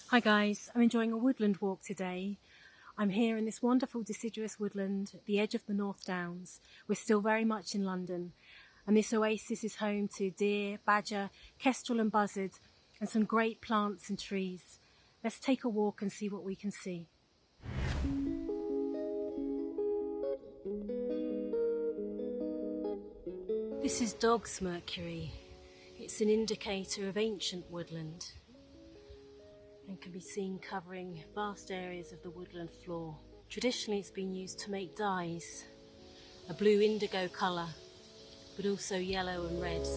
Hi guys, I'm enjoying a woodland walk today. I'm here in this wonderful deciduous woodland at the edge of the North Downs. We're still very much in London, and this oasis is home to deer, badger, kestrel and buzzard, and some great plants and trees. Let's take a walk and see what we can see. This is dog's Mercury. It's an indicator of ancient woodland and can be seen covering vast areas of the woodland floor. Traditionally it's been used to make dyes, a blue indigo colour, but also yellow and red.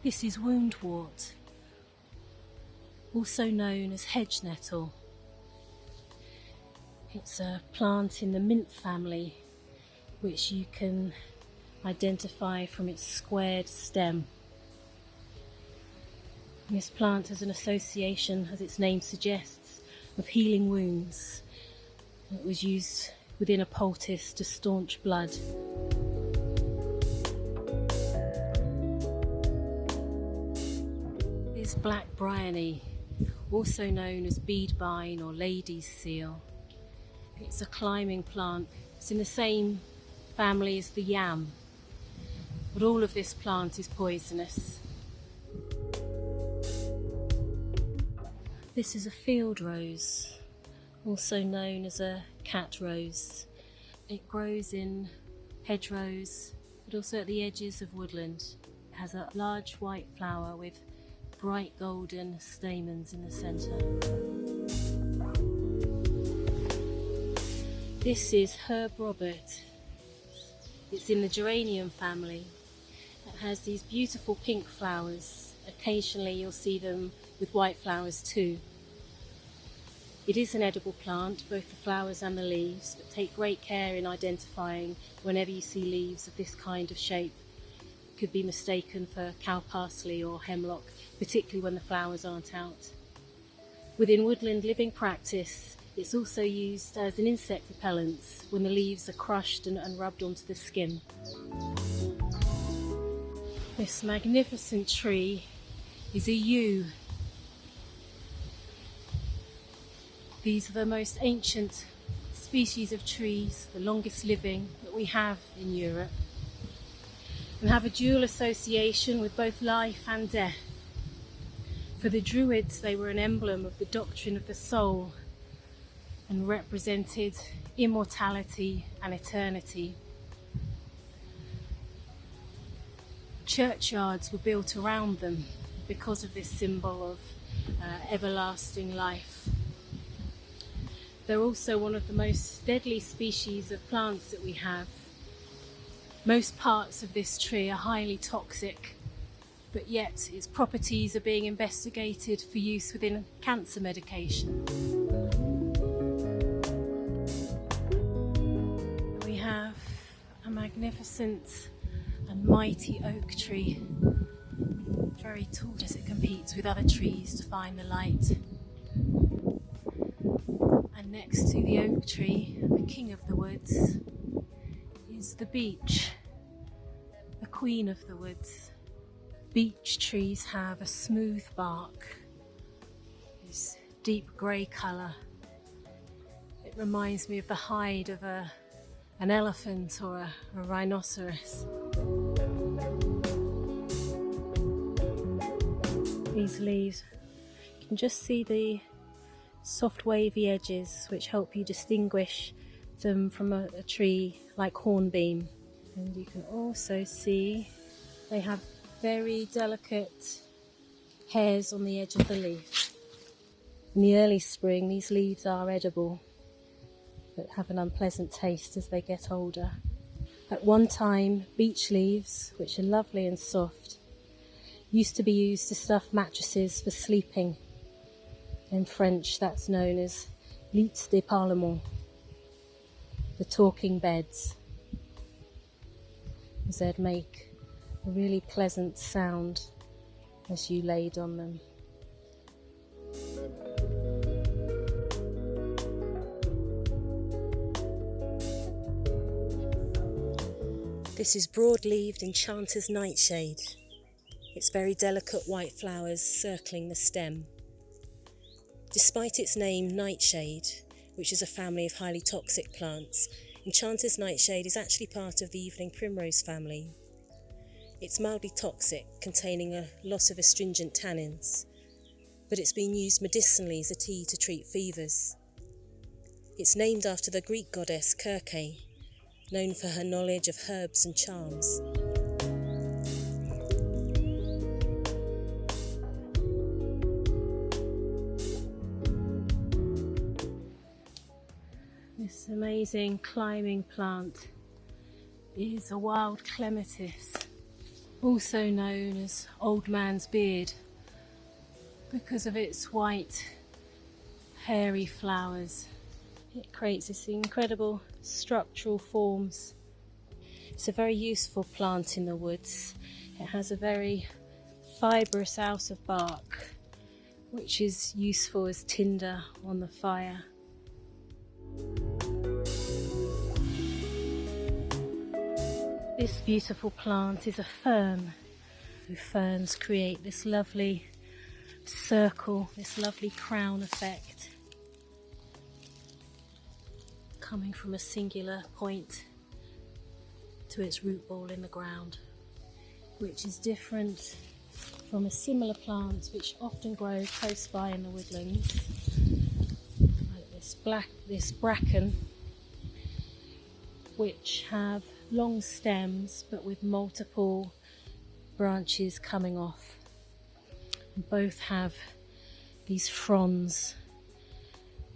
This is Woundwort, also known as hedge nettle. It's a plant in the mint family, which you can identify from its squared stem. This plant has an association, as its name suggests, of healing wounds. It was used within a poultice to staunch blood. This black bryony, also known as beadbine or lady's seal. It's a climbing plant. It's in the same family as the yam, but all of this plant is poisonous. This is a field rose, also known as a cat rose. It grows in hedgerows, but also at the edges of woodland. It has a large white flower with bright golden stamens in the centre. This is Herb Robert. It's in the geranium family. It has these beautiful pink flowers. Occasionally you'll see them with white flowers too. It is an edible plant, both the flowers and the leaves, but take great care in identifying whenever you see leaves of this kind of shape. It could be mistaken for cow parsley or hemlock, particularly when the flowers aren't out. Within woodland living practice, it's also used as an insect repellent when the leaves are crushed and rubbed onto the skin. This magnificent tree is a yew. These are the most ancient species of trees, the longest living that we have in Europe, and have a dual association with both life and death. For the Druids, they were an emblem of the doctrine of the soul and represented immortality and eternity. Churchyards were built around them because of this symbol of everlasting life. They're also one of the most deadly species of plants that we have. Most parts of this tree are highly toxic, but yet its properties are being investigated for use within cancer medication. We have a magnificent and mighty oak tree, very tall as it competes with other trees to find the light. And next to the oak tree, the king of the woods, is the beech, the queen of the woods. Beech trees have a smooth bark, this deep grey colour. It reminds me of the hide of an elephant or a rhinoceros. These leaves, you can just see the soft wavy edges which help you distinguish them from a tree like hornbeam. And you can also see they have very delicate hairs on the edge of the leaf. In the early spring these leaves are edible, but have an unpleasant taste as they get older. At one time, beech leaves, which are lovely and soft, used to be used to stuff mattresses for sleeping. In French, that's known as lits de parlement, the talking beds, as they'd make a really pleasant sound as you laid on them. This is broad-leaved Enchanter's Nightshade. Its very delicate white flowers circling the stem. Despite its name Nightshade, which is a family of highly toxic plants, Enchanter's Nightshade is actually part of the evening primrose family. It's mildly toxic, containing a lot of astringent tannins, but it's been used medicinally as a tea to treat fevers. It's named after the Greek goddess Circe, known for her knowledge of herbs and charms. This amazing climbing plant is a wild clematis, also known as old man's beard because of its white hairy flowers. It creates this incredible structural forms. It's a very useful plant in the woods. It has a very fibrous outer bark, which is useful as tinder on the fire. This beautiful plant is a fern. Ferns create this lovely circle, this lovely crown effect, coming from a singular point to its root ball in the ground, which is different from a similar plant which often grow close by in the woodlands, like this bracken, which have long stems but with multiple branches coming off, and both have these fronds,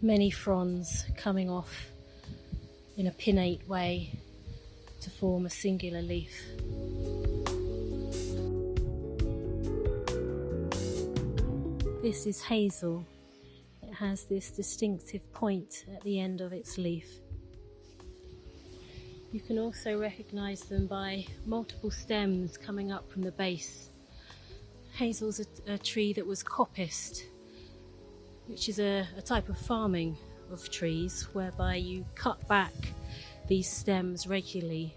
many fronds coming off in a pinnate way to form a singular leaf. This is hazel. It has this distinctive point at the end of its leaf. You can also recognise them by multiple stems coming up from the base. Hazel's a tree that was coppiced, which is a type of farming of trees whereby you cut back these stems regularly,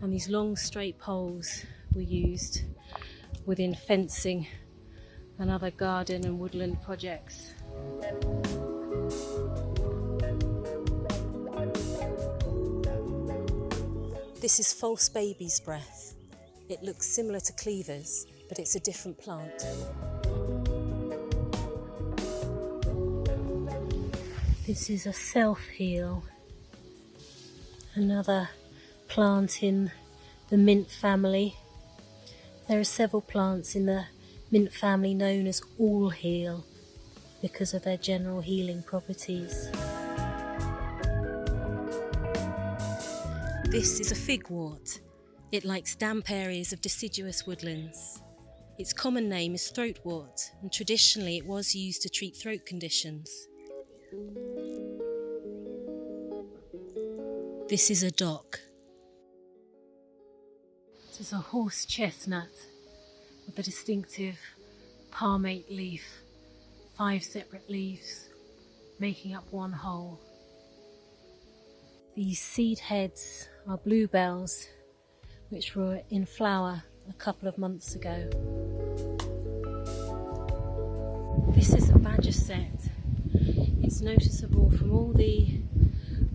and these long straight poles were used within fencing and other garden and woodland projects. This is false baby's breath. It looks similar to cleavers, but it's a different plant. This is a SELFHEAL, another plant in the mint family. There are several plants in the mint family known as all heal because of their general healing properties. This is a figwort. It likes damp areas of deciduous woodlands. Its common name is throatwort, and traditionally it was used to treat throat conditions. This is a dock. This is a horse chestnut with a distinctive palmate leaf, 5 separate leaves making up one whole. These seed heads are bluebells, which were in flower a couple of months ago. This is a bajusset. It's noticeable from all the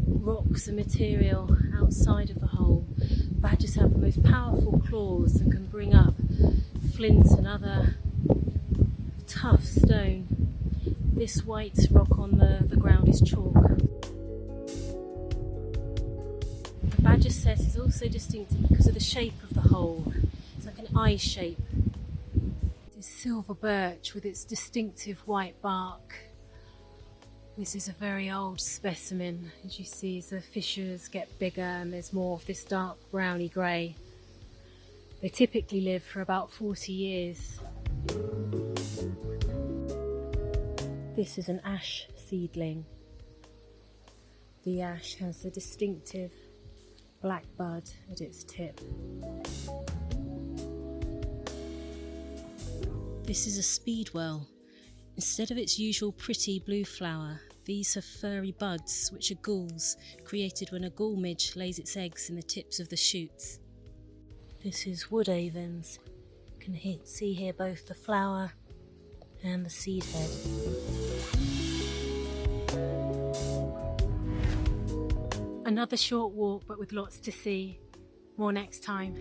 rocks and material outside of the hole. Badgers have the most powerful claws and can bring up flint and other tough stone. This white rock on the ground is chalk. The bajusset is also distinctive because of the shape of the hole. It's like an eye shape. This silver birch with its distinctive white bark. This is a very old specimen, as you see, as the fissures get bigger and there's more of this dark browny grey. They typically live for about 40 years. This is an ash seedling. The ash has a distinctive black bud at its tip. This is a speedwell. Instead of its usual pretty blue flower, these have furry buds, which are galls, created when a gall midge lays its eggs in the tips of the shoots. This is wood Avens. You can see here both the flower and the seed head. Another short walk, but with lots to see. More next time.